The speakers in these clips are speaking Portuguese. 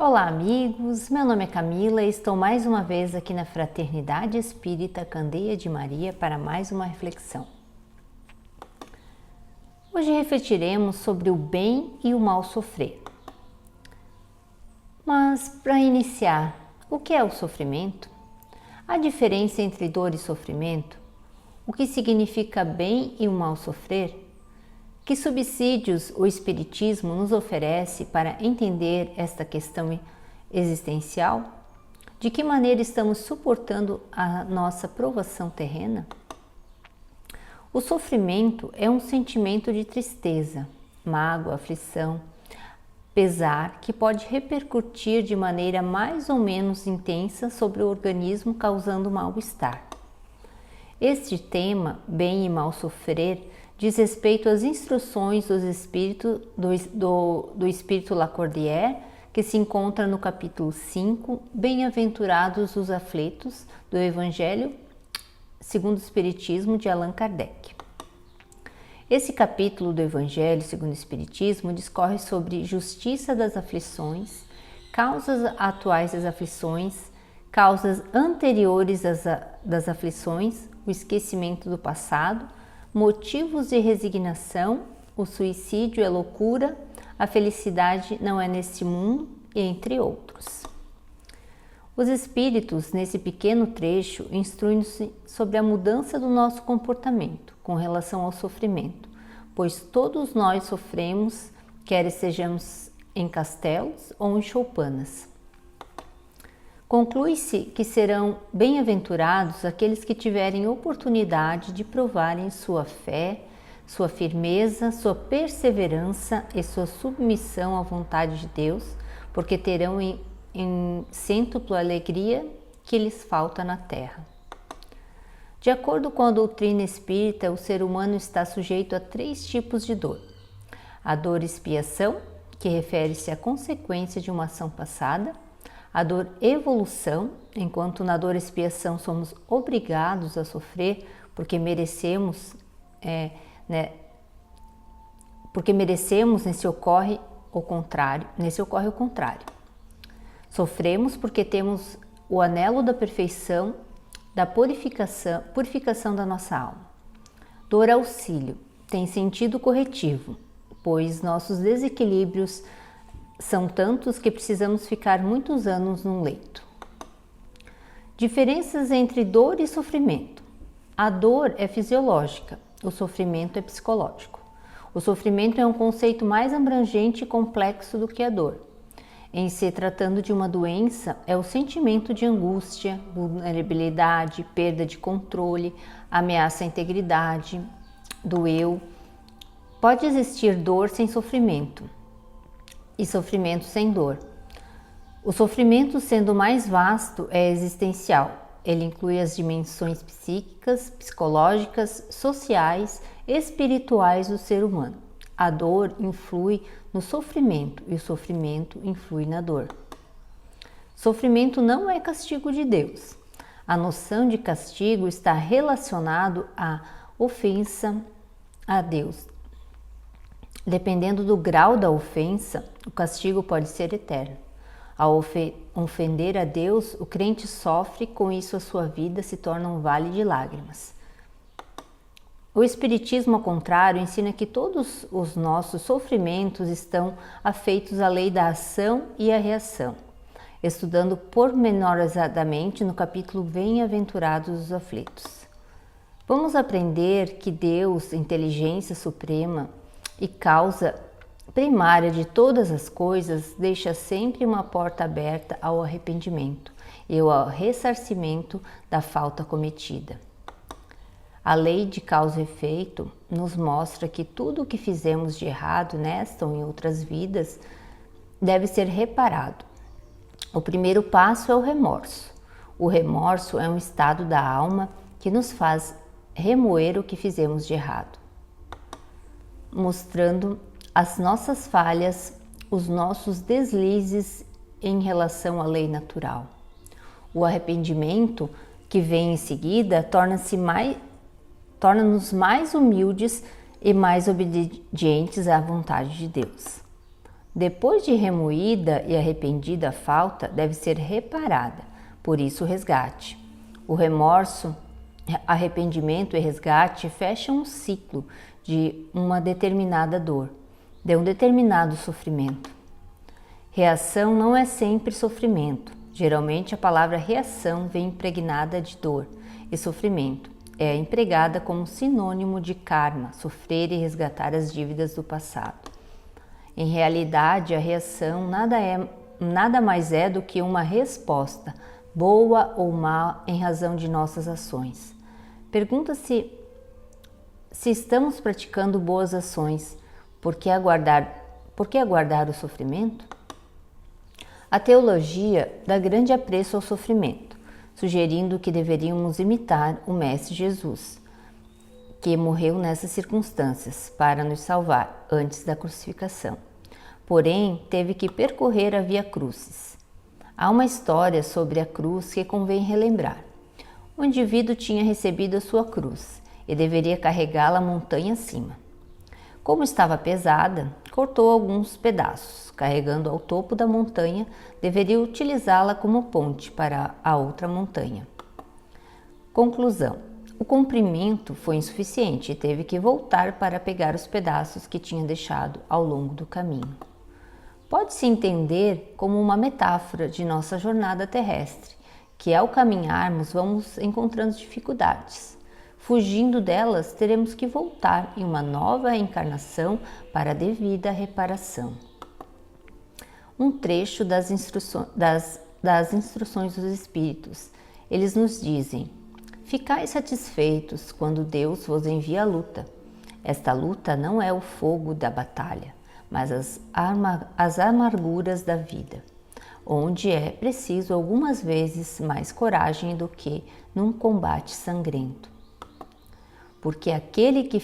Olá amigos, meu nome é Camila e estou mais uma vez aqui na Fraternidade Espírita Candeia de Maria para mais uma reflexão. Hoje refletiremos sobre o bem e o mal sofrer. Mas para iniciar, o que é o sofrimento? A diferença entre dor e sofrimento? O que significa bem e o mal sofrer? Que subsídios o Espiritismo nos oferece para entender esta questão existencial? De que maneira estamos suportando a nossa provação terrena? O sofrimento é um sentimento de tristeza, mágoa, aflição, pesar que pode repercutir de maneira mais ou menos intensa sobre o organismo, causando mal-estar. Este tema, bem e mal sofrer, diz respeito às instruções dos espíritos, do Espírito Lacordaire, que se encontra no capítulo 5, Bem-aventurados os aflitos, do Evangelho segundo o Espiritismo de Allan Kardec. Esse capítulo do Evangelho segundo o Espiritismo discorre sobre justiça das aflições, causas atuais das aflições, causas anteriores das aflições, o esquecimento do passado, motivos de resignação, o suicídio é loucura, a felicidade não é neste mundo, entre outros. Os espíritos, nesse pequeno trecho, instruem-nos sobre a mudança do nosso comportamento com relação ao sofrimento, pois todos nós sofremos, quer estejamos em castelos ou em choupanas. Conclui-se que serão bem-aventurados aqueles que tiverem oportunidade de provarem sua fé, sua firmeza, sua perseverança e sua submissão à vontade de Deus, porque terão em cêntuplo alegria que lhes falta na terra. De acordo com a doutrina espírita, o ser humano está sujeito a 3 tipos de dor. A dor expiação, que refere-se à consequência de uma ação passada, a dor evolução, enquanto na dor expiação somos obrigados a sofrer porque merecemos, nesse ocorre o contrário. Sofremos porque temos o anelo da perfeição, da purificação da nossa alma. Dor auxílio tem sentido corretivo, pois nossos desequilíbrios são tantos que precisamos ficar muitos anos num leito. Diferenças entre dor e sofrimento. A dor é fisiológica, o sofrimento é psicológico. O sofrimento é um conceito mais abrangente e complexo do que a dor. Em se tratando de uma doença, é o sentimento de angústia, vulnerabilidade, perda de controle, ameaça à integridade do eu. Pode existir dor sem sofrimento e sofrimento sem dor. O sofrimento, sendo mais vasto, é existencial. Ele inclui as dimensões psíquicas, psicológicas, sociais e espirituais do ser humano. A dor influi no sofrimento e o sofrimento influi na dor. Sofrimento não é castigo de Deus. A noção de castigo está relacionado à ofensa a Deus. Dependendo do grau da ofensa, o castigo pode ser eterno. Ao ofender a Deus, o crente sofre, com isso a sua vida se torna um vale de lágrimas. O Espiritismo, ao contrário, ensina que todos os nossos sofrimentos estão afeitos à lei da ação e a reação, estudando pormenorizadamente no capítulo Bem-aventurados os aflitos. Vamos aprender que Deus, inteligência suprema e causa primária de todas as coisas, deixa sempre uma porta aberta ao arrependimento e ao ressarcimento da falta cometida. A lei de causa e efeito nos mostra que tudo o que fizemos de errado nesta ou em outras vidas deve ser reparado. O primeiro passo é o remorso. O remorso é um estado da alma que nos faz remoer o que fizemos de errado, mostrando as nossas falhas, os nossos deslizes em relação à lei natural. O arrependimento, que vem em seguida, torna-nos mais humildes e mais obedientes à vontade de Deus. Depois de remoída e arrependida a falta, deve ser reparada, por isso o resgate. O remorso, arrependimento e resgate fecham um ciclo de uma determinada dor, de um determinado sofrimento. Reação não é sempre sofrimento. Geralmente a palavra reação vem impregnada de dor e sofrimento. É empregada como sinônimo de karma, sofrer e resgatar as dívidas do passado. Em realidade, a reação nada mais é do que uma resposta, boa ou má, em razão de nossas ações. Pergunta-se se estamos praticando boas ações, por que aguardar o sofrimento? A teologia dá grande apreço ao sofrimento, sugerindo que deveríamos imitar o Mestre Jesus, que morreu nessas circunstâncias para nos salvar antes da crucificação. Porém, teve que percorrer a Via Crucis. Há uma história sobre a cruz que convém relembrar. O indivíduo tinha recebido a sua cruz e deveria carregá-la montanha acima. Como estava pesada, cortou alguns pedaços. Carregando ao topo da montanha, deveria utilizá-la como ponte para a outra montanha. Conclusão: o comprimento foi insuficiente e teve que voltar para pegar os pedaços que tinha deixado ao longo do caminho. Pode-se entender como uma metáfora de nossa jornada terrestre, que ao caminharmos vamos encontrando dificuldades. Fugindo delas, teremos que voltar em uma nova encarnação para a devida reparação. Um trecho das instruções dos Espíritos. Eles nos dizem: ficai satisfeitos quando Deus vos envia a luta. Esta luta não é o fogo da batalha, mas as amarguras da vida, onde é preciso algumas vezes mais coragem do que num combate sangrento. Porque aquele que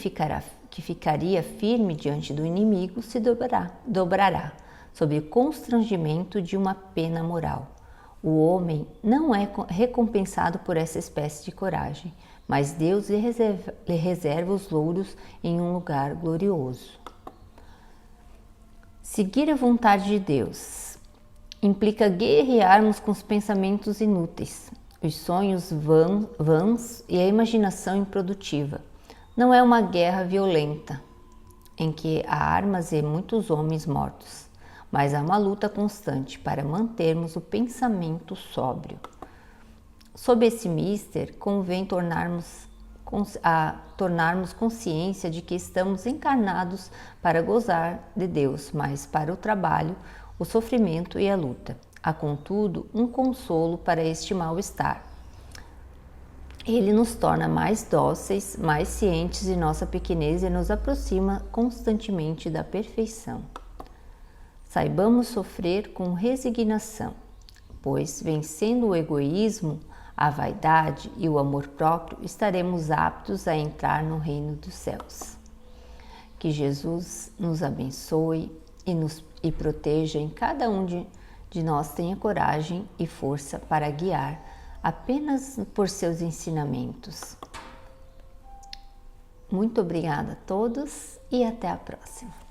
ficaria firme diante do inimigo se dobrará sob o constrangimento de uma pena moral. O homem não é recompensado por essa espécie de coragem, mas Deus lhe reserva os louros em um lugar glorioso. Seguir a vontade de Deus implica guerrearmos com os pensamentos inúteis, os sonhos vãos e a imaginação improdutiva. Não é uma guerra violenta, em que há armas e muitos homens mortos, mas há uma luta constante para mantermos o pensamento sóbrio. Sob esse mister, convém tornarmos consciência de que estamos encarnados para gozar de Deus, mas para o trabalho, o sofrimento e a luta. Há, contudo, um consolo para este mal-estar. Ele nos torna mais dóceis, mais cientes de nossa pequenez e nos aproxima constantemente da perfeição. Saibamos sofrer com resignação, pois, vencendo o egoísmo, a vaidade e o amor próprio, estaremos aptos a entrar no reino dos céus. Que Jesus nos abençoe e proteja em cada um de nós, tenha coragem e força para guiar apenas por seus ensinamentos. Muito obrigada a todos e até a próxima.